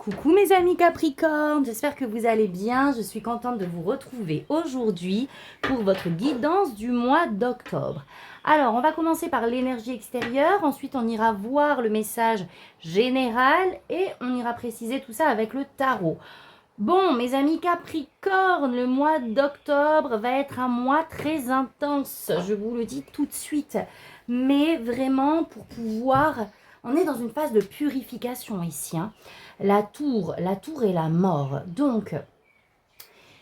Coucou mes amis Capricorne, j'espère que vous allez bien. Je suis contente de vous retrouver aujourd'hui pour votre guidance du mois d'octobre. Alors, on va commencer par l'énergie extérieure, ensuite on ira voir le message général et on ira préciser tout ça avec le tarot. Bon, mes amis Capricorne, le mois d'octobre va être un mois très intense, je vous le dis tout de suite. Mais vraiment pour pouvoir... On est dans une phase de purification ici, hein. La tour est la mort. Donc,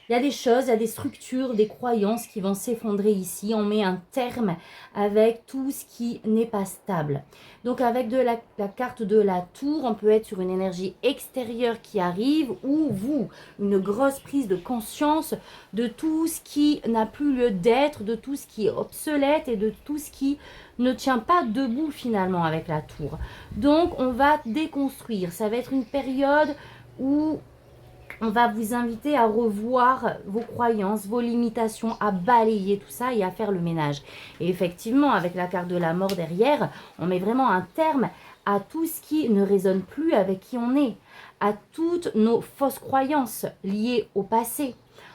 il y a des choses, il y a des structures, des croyances qui vont s'effondrer ici. On met un terme avec tout ce qui n'est pas stable. Donc avec la carte de la tour, on peut être sur une énergie extérieure qui arrive ou vous, une grosse prise de conscience de tout ce qui n'a plus lieu d'être, de tout ce qui est obsolète et de tout ce qui ne tient pas debout finalement avec la tour. Donc on va déconstruire. Ça va être une période où on va vous inviter à revoir vos croyances, vos limitations, à balayer tout ça et à faire le ménage. Et effectivement, avec la carte de la mort derrière, on met vraiment un terme à tout ce qui ne résonne plus avec qui on est, à toutes nos fausses croyances liées au passé.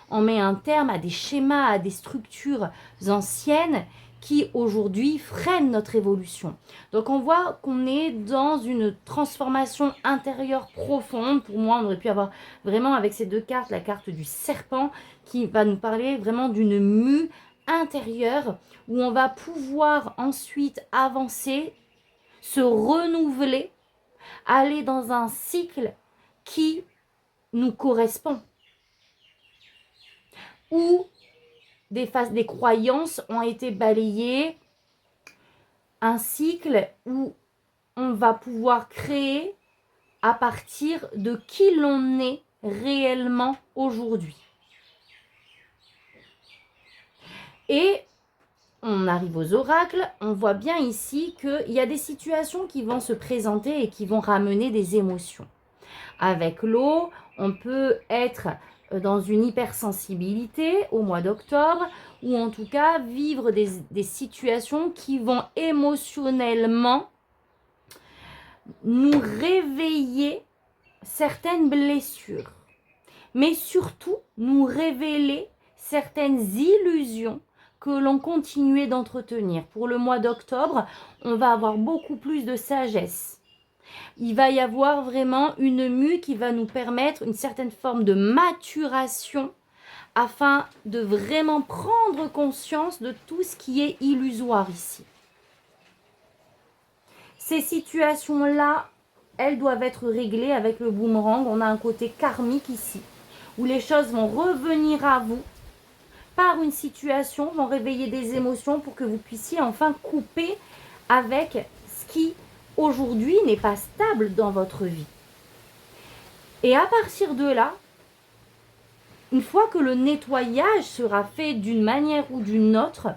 On met un terme à des schémas, à des structures anciennes qui aujourd'hui freinent notre évolution. Donc on voit qu'on est dans une transformation intérieure profonde. Pour moi, on aurait pu avoir vraiment avec ces deux cartes, la carte du serpent qui va nous parler vraiment d'une mue intérieure où on va pouvoir ensuite avancer, se renouveler, aller dans un cycle qui nous correspond. Où des croyances ont été balayées, un cycle où on va pouvoir créer à partir de qui l'on est réellement aujourd'hui. Et on arrive aux oracles, on voit bien ici qu'il y a des situations qui vont se présenter et qui vont ramener des émotions. Avec l'eau, on peut être dans une hypersensibilité au mois d'octobre ou en tout cas vivre des situations qui vont émotionnellement nous réveiller certaines blessures, mais surtout nous révéler certaines illusions que l'on continuait d'entretenir. Pour le mois d'octobre, on va avoir beaucoup plus de sagesse. Il va y avoir vraiment une mue qui va nous permettre une certaine forme de maturation afin de vraiment prendre conscience de tout ce qui est illusoire ici. Ces situations-là, elles doivent être réglées avec le boomerang. On a un côté karmique ici, où les choses vont revenir à vous par une situation, vont réveiller des émotions pour que vous puissiez enfin couper avec ce qui aujourd'hui n'est pas stable dans votre vie. Et à partir de là, une fois que le nettoyage sera fait d'une manière ou d'une autre,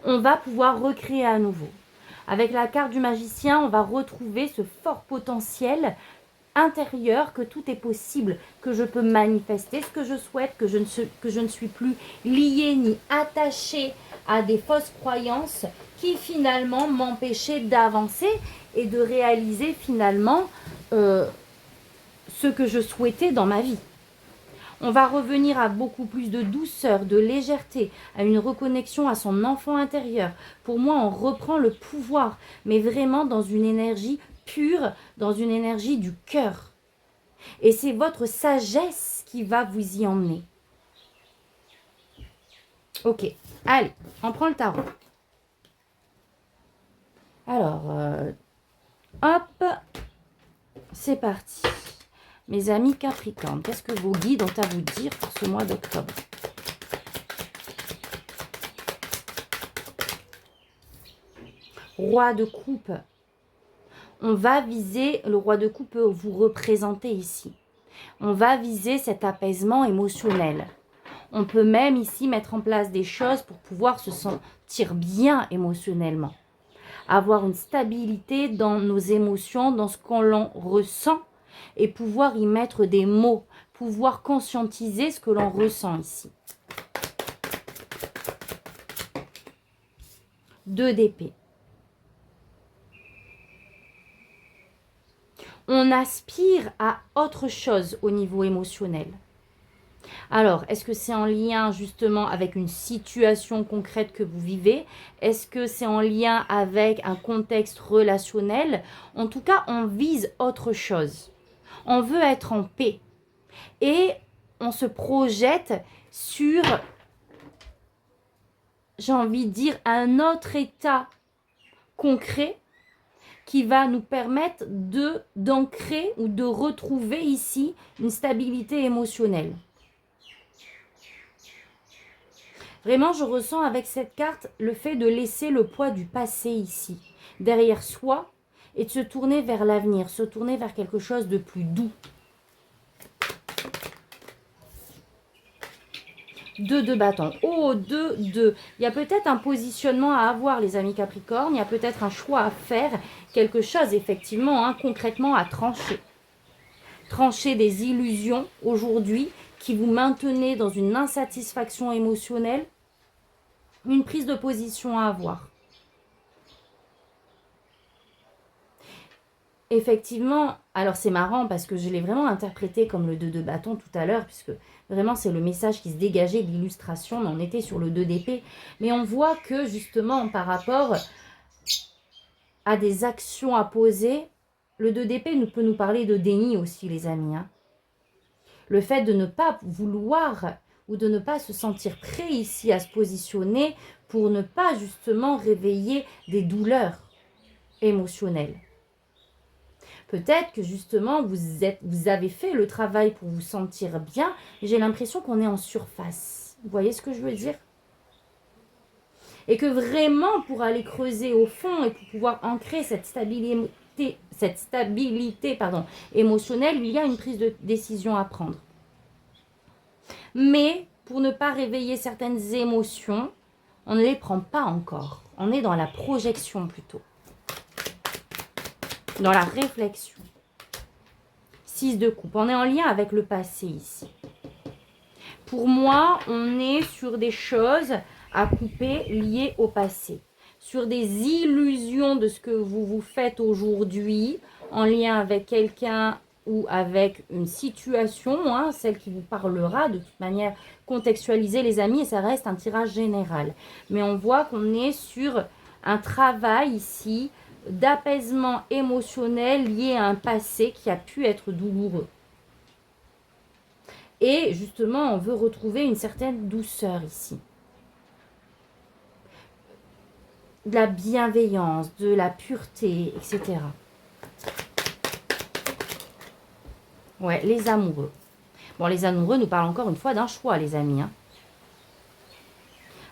on va pouvoir recréer à nouveau. Avec la carte du magicien, on va retrouver ce fort potentiel intérieur que tout est possible, que je peux manifester ce que je souhaite, que je ne suis plus liée ni attachée à des fausses croyances qui finalement m'empêchaient d'avancer et de réaliser finalement ce que je souhaitais dans ma vie. On va revenir à beaucoup plus de douceur, de légèreté, à une reconnexion à son enfant intérieur. Pour moi, on reprend le pouvoir, mais vraiment dans une énergie pure, dans une énergie du cœur. Et c'est votre sagesse qui va vous y emmener. Ok, allez, on prend le tarot. Alors, hop, c'est parti. Mes amis Capricorne, qu'est-ce que vos guides ont à vous dire pour ce mois d'octobre? Roi de coupe. On va viser, le roi de coupe peut vous représenter ici. On va viser cet apaisement émotionnel. On peut même ici mettre en place des choses pour pouvoir se sentir bien émotionnellement. Avoir une stabilité dans nos émotions, dans ce qu'on ressent et pouvoir y mettre des mots, pouvoir conscientiser ce que l'on ressent ici. 2 d'épée. On on aspire à autre chose au niveau émotionnel. Alors, est-ce que c'est en lien justement avec une situation concrète que vous vivez? Est-ce que c'est en lien avec un contexte relationnel? En tout cas, on vise autre chose. On veut être en paix. Et on se projette sur, j'ai envie de dire, un autre état concret qui va nous permettre d'ancrer ou de retrouver ici une stabilité émotionnelle. Vraiment, je ressens avec cette carte le fait de laisser le poids du passé ici, derrière soi, et de se tourner vers l'avenir, se tourner vers quelque chose de plus doux. 2 de bâton. Oh, 2. Il y a peut-être un positionnement à avoir, les amis Capricorne. Il y a peut-être un choix à faire. Quelque chose, effectivement, hein, concrètement à trancher. Trancher des illusions aujourd'hui qui vous maintenez dans une insatisfaction émotionnelle. Une prise de position à avoir. Effectivement, alors c'est marrant parce que je l'ai vraiment interprété comme le 2 de bâton tout à l'heure, puisque vraiment c'est le message qui se dégageait de l'illustration, mais on était sur le 2 d'épée. Mais on voit que justement par rapport à des actions à poser, le 2 d'épée peut nous parler de déni aussi, les amis. Hein. Le fait de ne pas vouloir ou de ne pas se sentir prêt ici à se positionner pour ne pas justement réveiller des douleurs émotionnelles. Peut-être que justement, vous avez fait le travail pour vous sentir bien. J'ai l'impression qu'on est en surface. Vous voyez ce que je veux dire? Et que vraiment, pour aller creuser au fond et pour pouvoir ancrer cette stabilité émotionnelle, il y a une prise de décision à prendre. Mais pour ne pas réveiller certaines émotions, on ne les prend pas encore. On est dans la projection plutôt. Dans la réflexion. 6 de coupe. On est en lien avec le passé ici. Pour moi, on est sur des choses à couper liées au passé. Sur des illusions de ce que vous vous faites aujourd'hui, en lien avec quelqu'un ou avec une situation, hein, celle qui vous parlera, de toute manière contextualiser les amis, et ça reste un tirage général. Mais on voit qu'on est sur un travail ici, d'apaisement émotionnel lié à un passé qui a pu être douloureux. Et justement, on veut retrouver une certaine douceur ici. De la bienveillance, de la pureté, etc. Ouais, les amoureux. Bon, les amoureux nous parlent encore une fois d'un choix, les amis. Hein.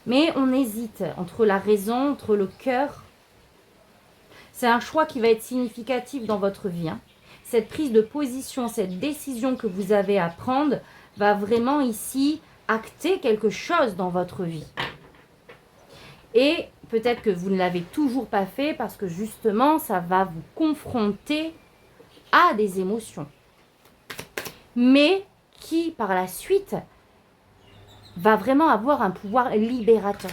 Mais on hésite entre la raison, entre le cœur. C'est un choix qui va être significatif dans votre vie. Hein. Cette prise de position, cette décision que vous avez à prendre va vraiment ici acter quelque chose dans votre vie. Et peut-être que vous ne l'avez toujours pas fait parce que justement, ça va vous confronter à des émotions. Mais qui, par la suite, va vraiment avoir un pouvoir libérateur.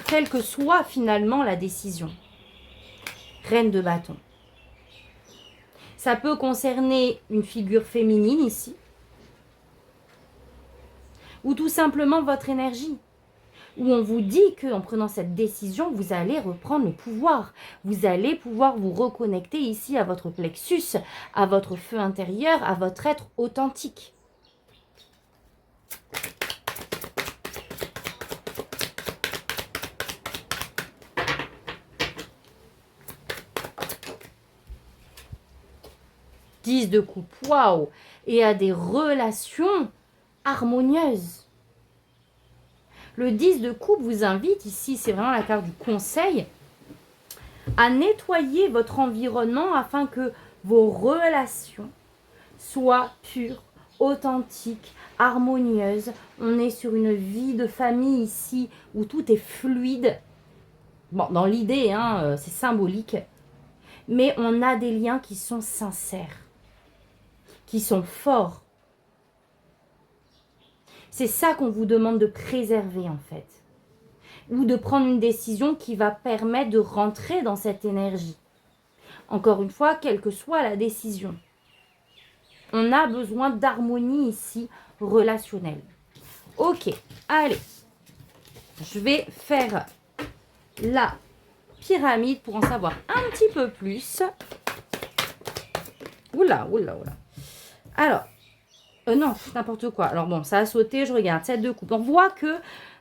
Quelle que soit finalement la décision. Reine de bâton. Ça peut concerner une figure féminine ici. Ou tout simplement votre énergie. Où on vous dit qu'en prenant cette décision, vous allez reprendre le pouvoir. Vous allez pouvoir vous reconnecter ici à votre plexus, à votre feu intérieur, à votre être authentique. De coupe, waouh, et à des relations harmonieuses. Le 10 de coupe vous invite ici, c'est vraiment la carte du conseil, à nettoyer votre environnement afin que vos relations soient pures, authentiques, harmonieuses. On est sur une vie de famille ici où tout est fluide. Bon, dans l'idée, hein, c'est symbolique, mais on a des liens qui sont sincères, qui sont forts. C'est ça qu'on vous demande de préserver en fait. Ou de prendre une décision qui va permettre de rentrer dans cette énergie. Encore une fois, quelle que soit la décision. On a besoin d'harmonie ici relationnelle. Ok, allez. Je vais faire la pyramide pour en savoir un petit peu plus. Oula, oula, oula. Alors, non, n'importe quoi. Alors bon, ça a sauté, je regarde, 7 de coupe. On voit que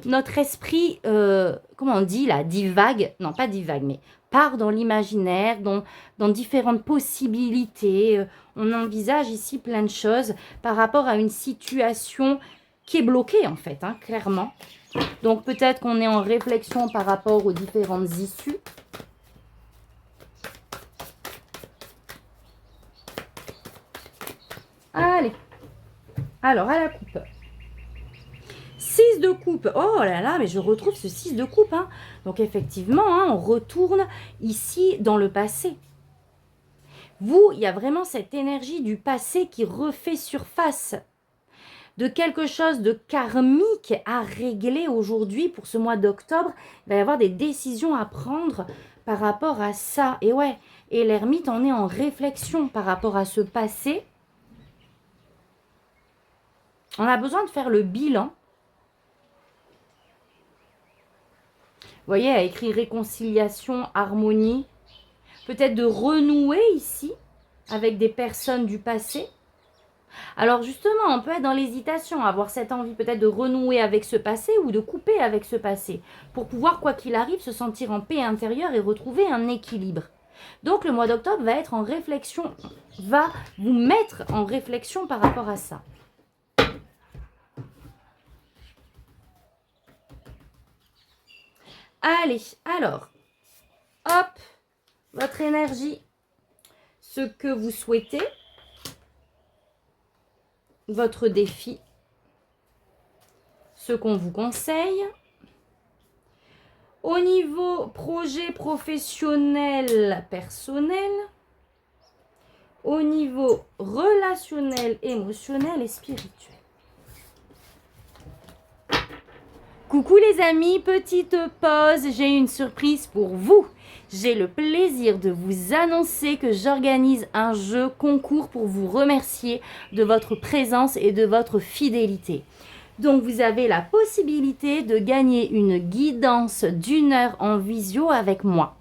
notre esprit, comment on dit là, divague, non pas divague, mais part dans l'imaginaire, dans différentes possibilités. On envisage ici plein de choses par rapport à une situation qui est bloquée en fait, hein, clairement. Donc peut-être qu'on est en réflexion par rapport aux différentes issues. Allez. Alors, à la coupe. 6 de coupe. Oh là là, mais je retrouve ce 6 de coupe. Hein. Donc, effectivement, hein, on retourne ici dans le passé. Vous, il y a vraiment cette énergie du passé qui refait surface. De quelque chose de karmique à régler aujourd'hui pour ce mois d'octobre. Il va y avoir des décisions à prendre par rapport à ça. Et ouais, et l'ermite en est en réflexion par rapport à ce passé. On a besoin de faire le bilan. Vous voyez, elle a écrit réconciliation, harmonie. Peut-être de renouer ici avec des personnes du passé. Alors justement, on peut être dans l'hésitation, avoir cette envie peut-être de renouer avec ce passé ou de couper avec ce passé pour pouvoir, quoi qu'il arrive, se sentir en paix intérieure et retrouver un équilibre. Donc le mois d'octobre va être en réflexion, va vous mettre en réflexion par rapport à ça. Allez, alors, hop, votre énergie, ce que vous souhaitez, votre défi, ce qu'on vous conseille. Au niveau projet professionnel, personnel, au niveau relationnel, émotionnel et spirituel. Coucou les amis, petite pause, j'ai une surprise pour vous. J'ai le plaisir de vous annoncer que j'organise un jeu concours pour vous remercier de votre présence et de votre fidélité. Donc vous avez la possibilité de gagner une guidance d'1 heure en visio avec moi.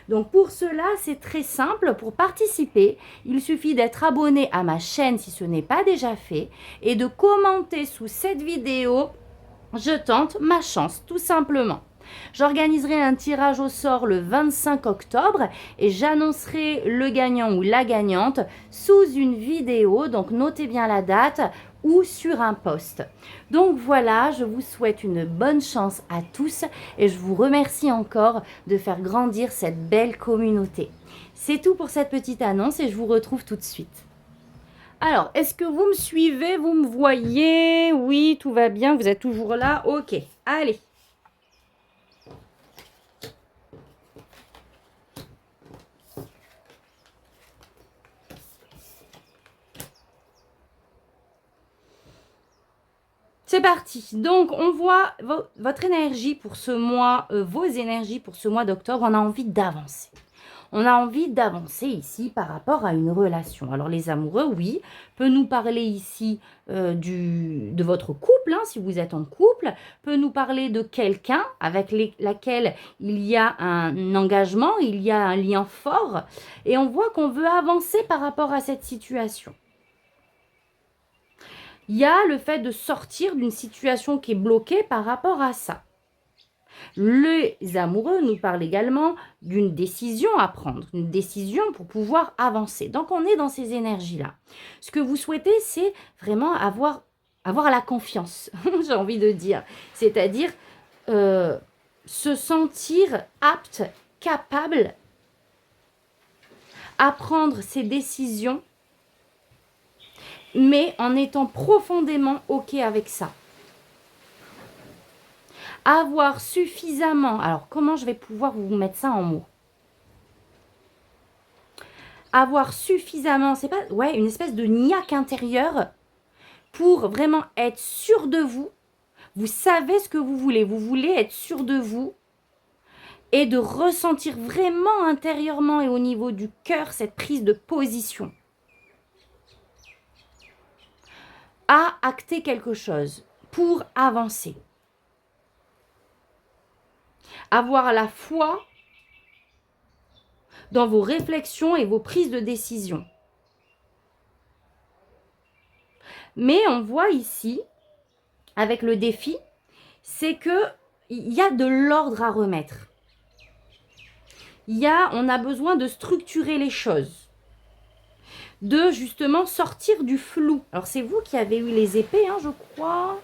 Donc pour cela, c'est très simple. Pour participer, il suffit d'être abonné à ma chaîne si ce n'est pas déjà fait et de commenter sous cette vidéo. Je tente ma chance, tout simplement. J'organiserai un tirage au sort le 25 octobre et j'annoncerai le gagnant ou la gagnante sous une vidéo. Donc notez bien la date ou sur un post. Donc voilà, je vous souhaite une bonne chance à tous et je vous remercie encore de faire grandir cette belle communauté. C'est tout pour cette petite annonce et je vous retrouve tout de suite. Alors, est-ce que vous me suivez? Vous me voyez? Oui, tout va bien. Vous êtes toujours là? Ok, allez. C'est parti. Donc, on voit votre énergie pour ce mois, vos énergies pour ce mois d'octobre. On a envie d'avancer. On a envie d'avancer ici par rapport à une relation. Alors les amoureux, oui, peut nous parler ici de votre couple, hein, si vous êtes en couple, peut nous parler de quelqu'un avec laquelle il y a un engagement, il y a un lien fort, et on voit qu'on veut avancer par rapport à cette situation. Il y a le fait de sortir d'une situation qui est bloquée par rapport à ça. Les amoureux nous parlent également d'une décision à prendre, une décision pour pouvoir avancer. Donc, on est dans ces énergies-là. Ce que vous souhaitez, c'est vraiment avoir la confiance, j'ai envie de dire. C'est-à-dire se sentir apte, capable à prendre ses décisions, mais en étant profondément OK avec ça. Avoir suffisamment, alors comment je vais pouvoir vous mettre ça en mots? Avoir suffisamment, c'est pas, ouais, une espèce de niaque intérieur pour vraiment être sûr de vous. Vous savez ce que vous voulez être sûr de vous et de ressentir vraiment intérieurement et au niveau du cœur cette prise de position. À acter quelque chose pour avancer. Avoir la foi dans vos réflexions et vos prises de décision. Mais on voit ici, avec le défi, c'est qu'il y a de l'ordre à remettre. On a besoin de structurer les choses, de justement sortir du flou. Alors c'est vous qui avez eu les épées, hein, je crois.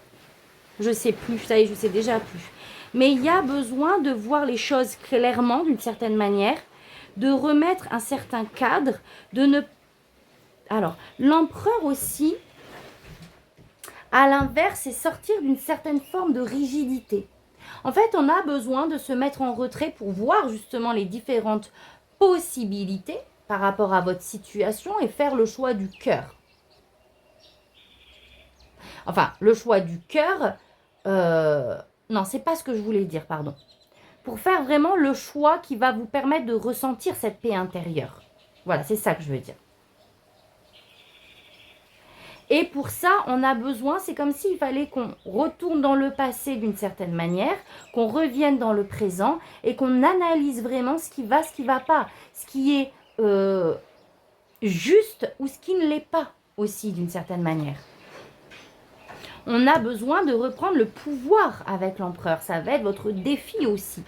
Je sais plus, ça y est, je sais déjà plus. Mais il y a besoin de voir les choses clairement d'une certaine manière, de remettre un certain cadre, de ne... Alors, l'empereur aussi, à l'inverse, c'est sortir d'une certaine forme de rigidité. En fait, on a besoin de se mettre en retrait pour voir justement les différentes possibilités par rapport à votre situation et faire le choix du cœur. Enfin, le choix du cœur, non, c'est pas ce que je voulais dire, pardon. Pour faire vraiment le choix qui va vous permettre de ressentir cette paix intérieure. Voilà, c'est ça que je veux dire. Et pour ça, on a besoin, c'est comme s'il fallait qu'on retourne dans le passé d'une certaine manière, qu'on revienne dans le présent et qu'on analyse vraiment ce qui va pas, ce qui est juste ou ce qui ne l'est pas aussi d'une certaine manière. On a besoin de reprendre le pouvoir avec l'empereur, ça va être votre défi aussi.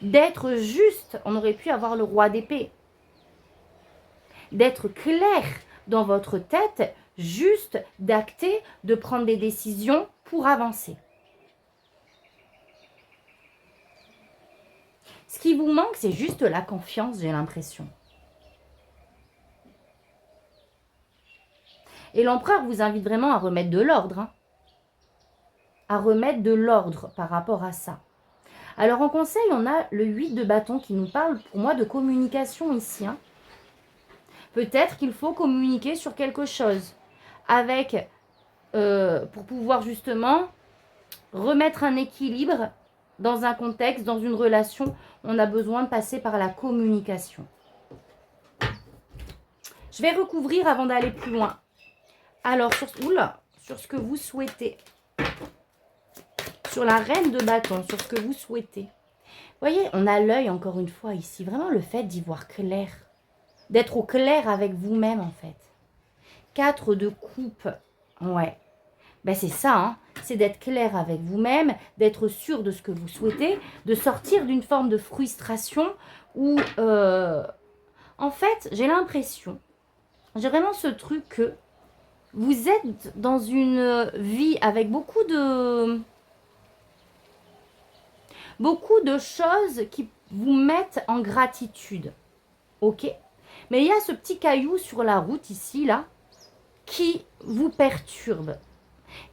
D'être juste, on aurait pu avoir le roi d'épée. D'être clair dans votre tête, juste d'acter, de prendre des décisions pour avancer. Ce qui vous manque, c'est juste la confiance, j'ai l'impression. Et l'empereur vous invite vraiment à remettre de l'ordre. Hein, à remettre de l'ordre par rapport à ça. Alors en conseil, on a le 8 de bâton qui nous parle pour moi de communication ici. Hein. Peut-être qu'il faut communiquer sur quelque chose avec, pour pouvoir justement remettre un équilibre dans un contexte, dans une relation. On a besoin de passer par la communication. Je vais recouvrir avant d'aller plus loin. Alors, sur ce que vous souhaitez. Sur la reine de bâton, sur ce que vous souhaitez. Vous voyez, on a l'œil encore une fois ici. Vraiment le fait d'y voir clair. D'être au clair avec vous-même en fait. 4 de coupe. Ouais. Ben c'est ça, hein. C'est d'être clair avec vous-même, d'être sûr de ce que vous souhaitez, de sortir d'une forme de frustration où, en fait, j'ai l'impression, j'ai vraiment ce truc que vous êtes dans une vie avec beaucoup de choses qui vous mettent en gratitude. Ok ? Mais il y a ce petit caillou sur la route ici, là, qui vous perturbe.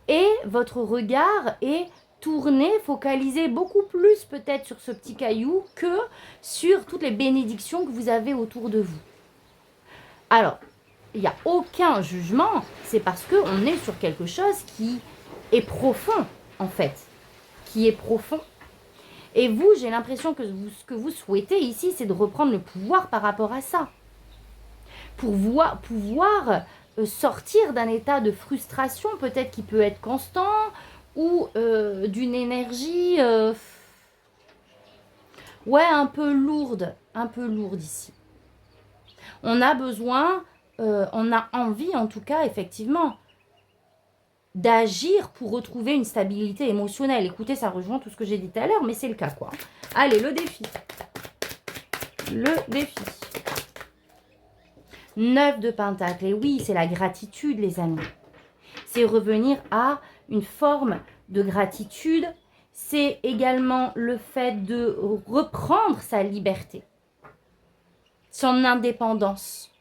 Et votre regard est tourné, focalisé beaucoup plus peut-être sur ce petit caillou que sur toutes les bénédictions que vous avez autour de vous. Alors, il n'y a aucun jugement, c'est parce qu'on est sur quelque chose qui est profond, en fait. Qui est profond. Et vous, j'ai l'impression que ce que vous souhaitez ici, c'est de reprendre le pouvoir par rapport à ça. Pour pouvoir sortir d'un état de frustration, peut-être qui peut être constant, ou d'une énergie un peu lourde ici. On a besoin, on a envie en tout cas, effectivement, d'agir pour retrouver une stabilité émotionnelle. Écoutez, ça rejoint tout ce que j'ai dit tout à l'heure, mais c'est le cas, quoi. Allez, le défi. Le défi. 9 de Pentacle. Et oui, c'est la gratitude, les amis. C'est revenir à une forme de gratitude. C'est également le fait de reprendre sa liberté, son indépendance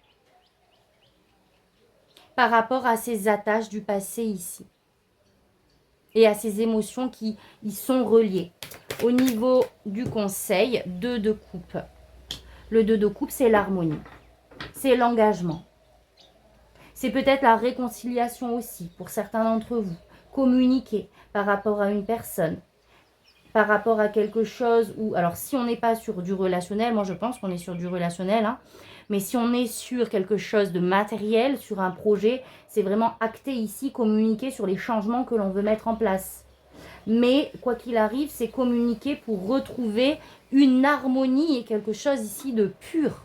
par rapport à ses attaches du passé ici et à ses émotions qui y sont reliées. Au niveau du conseil, 2 de coupe. Le 2 de coupe, c'est l'harmonie. C'est l'engagement. C'est peut-être la réconciliation aussi pour certains d'entre vous. Communiquer par rapport à une personne. par rapport à quelque chose où... Alors, si on n'est pas sur du relationnel, moi je pense qu'on est sur du relationnel, hein, mais si on est sur quelque chose de matériel, sur un projet, c'est vraiment acté ici, communiquer sur les changements que l'on veut mettre en place. Mais quoi qu'il arrive, c'est communiquer pour retrouver une harmonie et quelque chose ici de pur.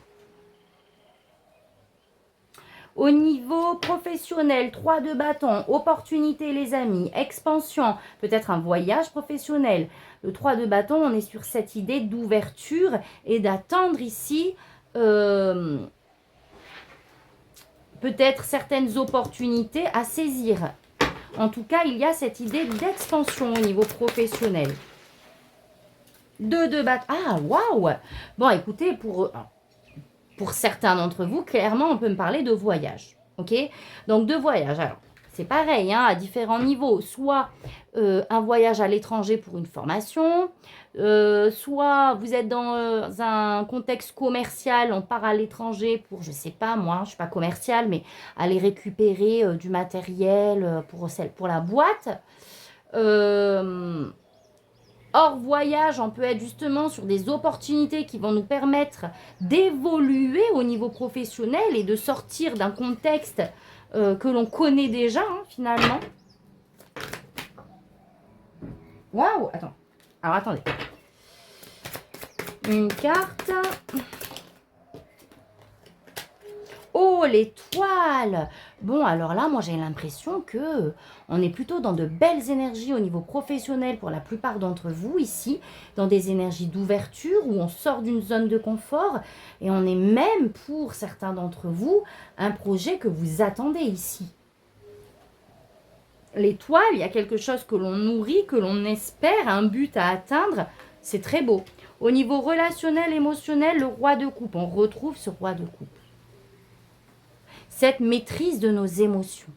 Au niveau professionnel, 3 de bâton, opportunité les amis, expansion, peut-être un voyage professionnel. Le 3 de bâton, on est sur cette idée d'ouverture et d'attendre ici peut-être certaines opportunités à saisir. En tout cas, il y a cette idée d'expansion au niveau professionnel. 2 de bâton. Ah, waouh! Bon, écoutez, pour certains d'entre vous, clairement, on peut me parler de voyage. Ok? Donc, de voyage. Alors, c'est pareil, hein, à différents niveaux. Soit un voyage à l'étranger pour une formation, soit vous êtes dans un contexte commercial, on part à l'étranger pour, je sais pas, moi, je ne suis pas commerciale, mais aller récupérer du matériel pour la boîte. Hors voyage, on peut être justement sur des opportunités qui vont nous permettre d'évoluer au niveau professionnel et de sortir d'un contexte que l'on connaît déjà, hein, finalement. Waouh! Attends. Alors, attendez. Une carte. Oh, l'étoile! Bon, alors là, moi, j'ai l'impression que on est plutôt dans de belles énergies au niveau professionnel pour la plupart d'entre vous ici, dans des énergies d'ouverture où on sort d'une zone de confort et on est même, pour certains d'entre vous, un projet que vous attendez ici. L'étoile, il y a quelque chose que l'on nourrit, que l'on espère, un but à atteindre. C'est très beau. Au niveau relationnel, émotionnel, le roi de coupe. On retrouve ce roi de coupe. Cette maîtrise de nos émotions.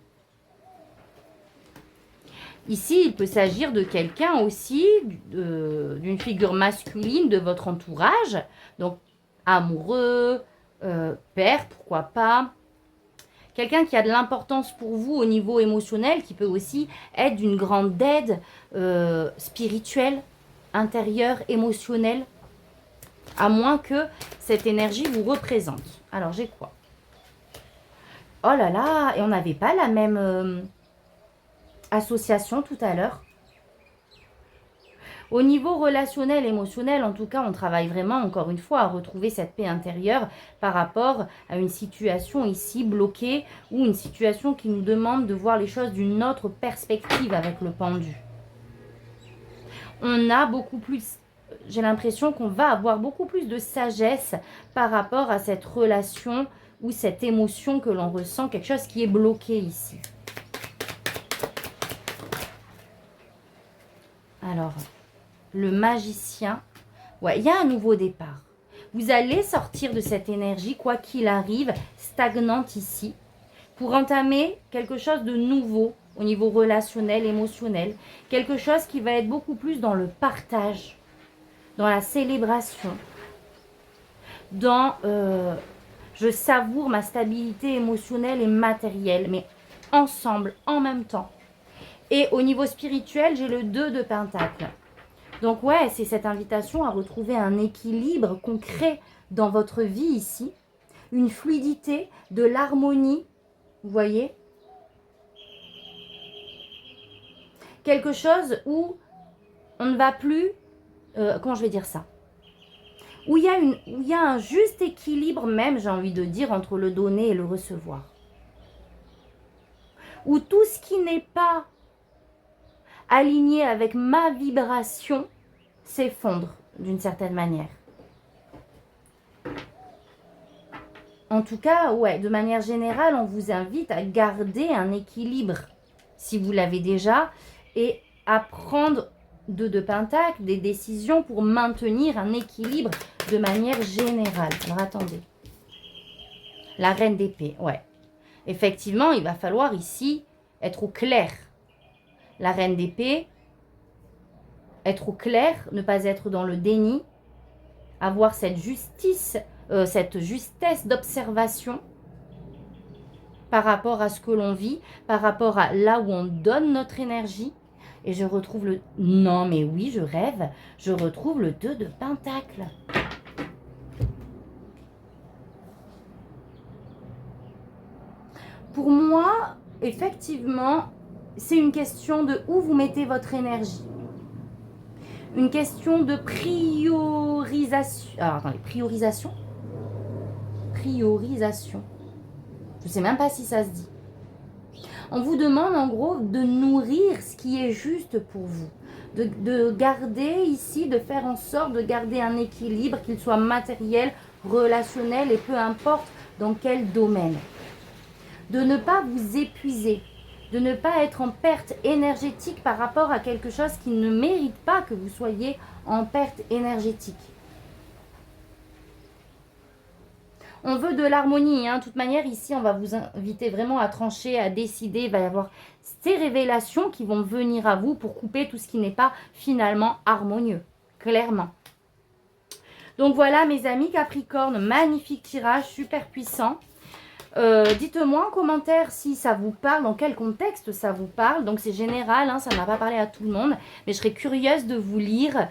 Ici, il peut s'agir de quelqu'un aussi, d'une figure masculine de votre entourage. Donc, amoureux, père, pourquoi pas. Quelqu'un qui a de l'importance pour vous au niveau émotionnel, qui peut aussi être d'une grande aide spirituelle, intérieure, émotionnelle. À moins que cette énergie vous représente. Alors, j'ai quoi? Oh là là, et on n'avait pas la même association tout à l'heure. Au niveau relationnel, émotionnel, en tout cas, on travaille vraiment, encore une fois, à retrouver cette paix intérieure par rapport à une situation ici bloquée ou une situation qui nous demande de voir les choses d'une autre perspective avec le pendu. On a beaucoup plus... J'ai l'impression qu'on va avoir beaucoup plus de sagesse par rapport à cette relation ou cette émotion que l'on ressent, quelque chose qui est bloqué ici. Alors, le magicien, ouais, il y a un nouveau départ. Vous allez sortir de cette énergie, quoi qu'il arrive, stagnante ici, pour entamer quelque chose de nouveau au niveau relationnel, émotionnel, quelque chose qui va être beaucoup plus dans le partage, dans la célébration, dans je savoure ma stabilité émotionnelle et matérielle, mais ensemble, en même temps. Et au niveau spirituel, j'ai le 2 de Pentacle. Donc ouais, c'est cette invitation à retrouver un équilibre concret dans votre vie ici, une fluidité, de l'harmonie, vous voyez, quelque chose où on ne va plus, comment je vais dire ça, où il y a un juste équilibre même, j'ai envie de dire, entre le donner et le recevoir. Où tout ce qui n'est pas aligné avec ma vibration s'effondre d'une certaine manière. En tout cas, ouais, de manière générale, on vous invite à garder un équilibre, si vous l'avez déjà, et à prendre de Pentacle, des décisions pour maintenir un équilibre de manière générale. Alors, attendez. La reine d'épée, ouais. Effectivement, il va falloir ici être au clair. La reine d'épée, être au clair, ne pas être dans le déni, avoir cette justice, cette justesse d'observation par rapport à ce que l'on vit, par rapport à là où on donne notre énergie, Et je retrouve le... Non, mais oui, je rêve. Je retrouve le 2 de Pentacle. Pour moi, effectivement, c'est une question de où vous mettez votre énergie. Une question de priorisation. Alors, attendez, priorisation. Priorisation. Je ne sais même pas si ça se dit. On vous demande en gros de nourrir ce qui est juste pour vous. De garder ici, de faire en sorte de garder un équilibre, qu'il soit matériel, relationnel et peu importe dans quel domaine. De ne pas vous épuiser, de ne pas être en perte énergétique par rapport à quelque chose qui ne mérite pas que vous soyez en perte énergétique. On veut de l'harmonie, hein. De toute manière, ici, on va vous inviter vraiment à trancher, à décider. Il va y avoir ces révélations qui vont venir à vous pour couper tout ce qui n'est pas finalement harmonieux, clairement. Donc voilà, mes amis Capricorne, magnifique tirage, super puissant. Dites-moi en commentaire si ça vous parle, dans quel contexte ça vous parle. Donc c'est général, hein, ça ne va pas parler à tout le monde, mais je serais curieuse de vous lire.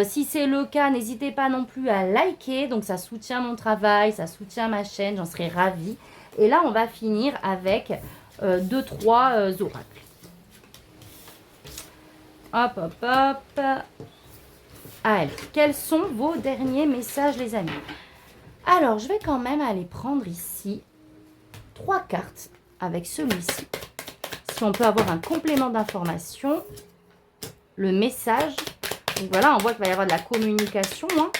Si c'est le cas, n'hésitez pas non plus à liker, donc ça soutient mon travail, ça soutient ma chaîne, j'en serais ravie. Et là, on va finir avec 2-3 oracles. Hop, hop, hop. Allez, quels sont vos derniers messages, les amis? Alors, je vais quand même aller prendre ici 3 cartes avec celui-ci. Si on peut avoir un complément d'information, le message. Donc voilà, on voit qu'il va y avoir de la communication. Hein.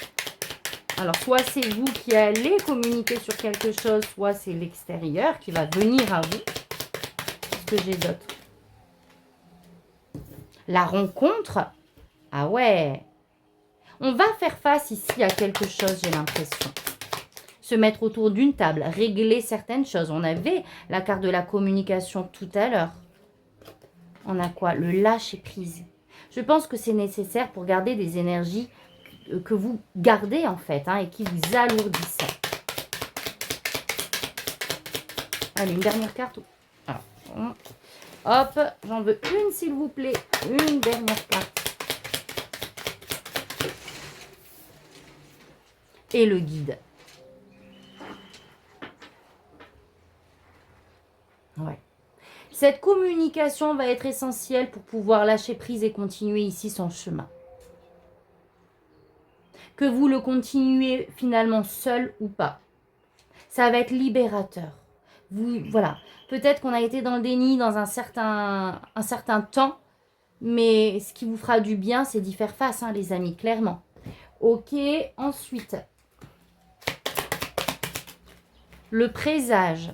Alors, soit c'est vous qui allez communiquer sur quelque chose, soit c'est l'extérieur qui va venir à vous. Qu'est-ce que j'ai d'autre? La rencontre. Ah ouais. On va faire face ici à quelque chose, j'ai l'impression. Se mettre autour d'une table, régler certaines choses. On avait la carte de la communication tout à l'heure. On a quoi? Le lâcher prise. Je pense que c'est nécessaire pour garder des énergies que vous gardez en fait hein, et qui vous alourdissent. Allez, une dernière carte. Alors, hop, j'en veux une s'il vous plaît. Une dernière carte. Et le guide. Ouais. Cette communication va être essentielle pour pouvoir lâcher prise et continuer ici son chemin. Que vous le continuez finalement seul ou pas. Ça va être libérateur. Voilà. Peut-être qu'on a été dans le déni dans un certain temps, mais ce qui vous fera du bien, c'est d'y faire face, hein, les amis, clairement. Ok, ensuite. Le présage.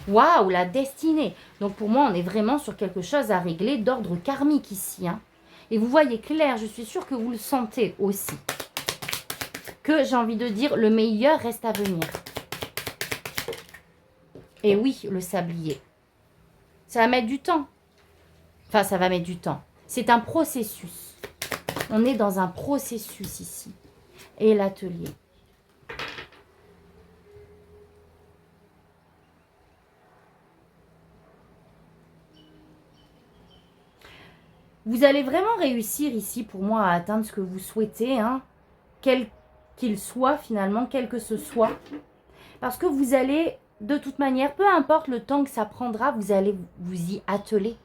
Waouh, la destinée. Donc pour moi, on est vraiment sur quelque chose à régler d'ordre karmique ici. Hein. Et vous voyez clair, je suis sûre que vous le sentez aussi. Que j'ai envie de dire, le meilleur reste à venir. Et oui, le sablier. Ça va mettre du temps. Enfin, ça va mettre du temps. C'est un processus. On est dans un processus ici. Et l'atelier. Vous allez vraiment réussir ici, pour moi, à atteindre ce que vous souhaitez, hein, quel qu'il soit finalement, quel que ce soit. Parce que vous allez, de toute manière, peu importe le temps que ça prendra, vous allez vous y atteler.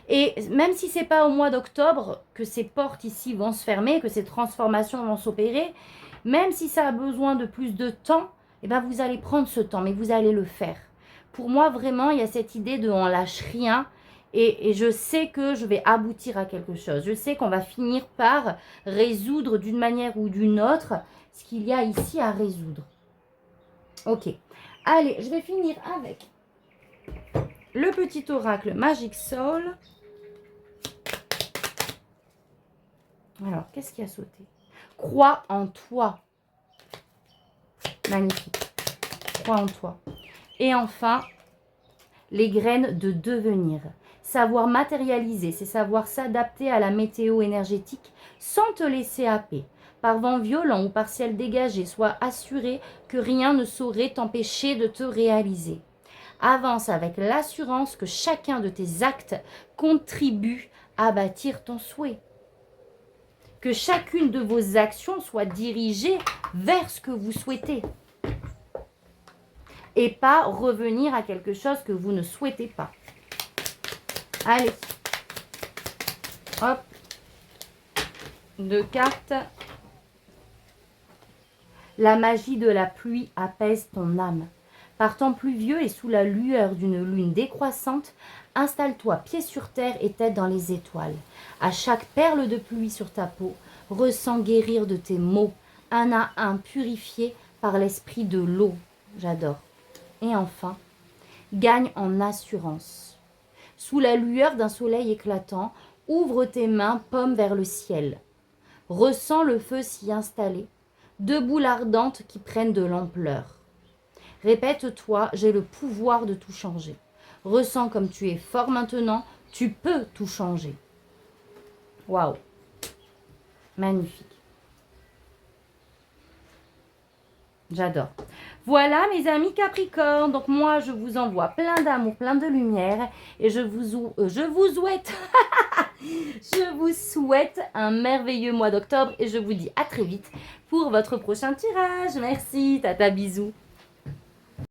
Et même si ce n'est pas au mois d'octobre que ces portes ici vont se fermer, que ces transformations vont s'opérer, même si ça a besoin de plus de temps, eh ben vous allez prendre ce temps, mais vous allez le faire. Pour moi, vraiment, il y a cette idée de on lâche rien. Et je sais que je vais aboutir à quelque chose. Je sais qu'on va finir par résoudre d'une manière ou d'une autre ce qu'il y a ici à résoudre. Ok. Allez, je vais finir avec le petit oracle Magic Soul. Alors, qu'est-ce qui a sauté? Crois en toi. Magnifique. Crois en toi. Et enfin, les graines de devenir. Savoir matérialiser, c'est savoir s'adapter à la météo énergétique sans te laisser happer. Par vent violent ou par ciel dégagé, sois assuré que rien ne saurait t'empêcher de te réaliser. Avance avec l'assurance que chacun de tes actes contribue à bâtir ton souhait. Que chacune de vos actions soit dirigée vers ce que vous souhaitez. Et pas revenir à quelque chose que vous ne souhaitez pas. Allez. Hop. 2 cartes. La magie de la pluie apaise ton âme. Par temps pluvieux et sous la lueur d'une lune décroissante, installe-toi pied sur terre et tête dans les étoiles. À chaque perle de pluie sur ta peau, ressens guérir de tes maux, un à un purifié par l'esprit de l'eau. J'adore. Et enfin, gagne en assurance. Sous la lueur d'un soleil éclatant, ouvre tes mains, paumes vers le ciel. Ressens le feu s'y installer, deux boules ardentes qui prennent de l'ampleur. Répète-toi, j'ai le pouvoir de tout changer. Ressens comme tu es fort maintenant, tu peux tout changer. Waouh! Magnifique. J'adore. Voilà mes amis Capricorne, donc moi je vous envoie plein d'amour, plein de lumière et je vous souhaite je vous souhaite un merveilleux mois d'octobre et je vous dis à très vite pour votre prochain tirage. Merci, tata, bisous.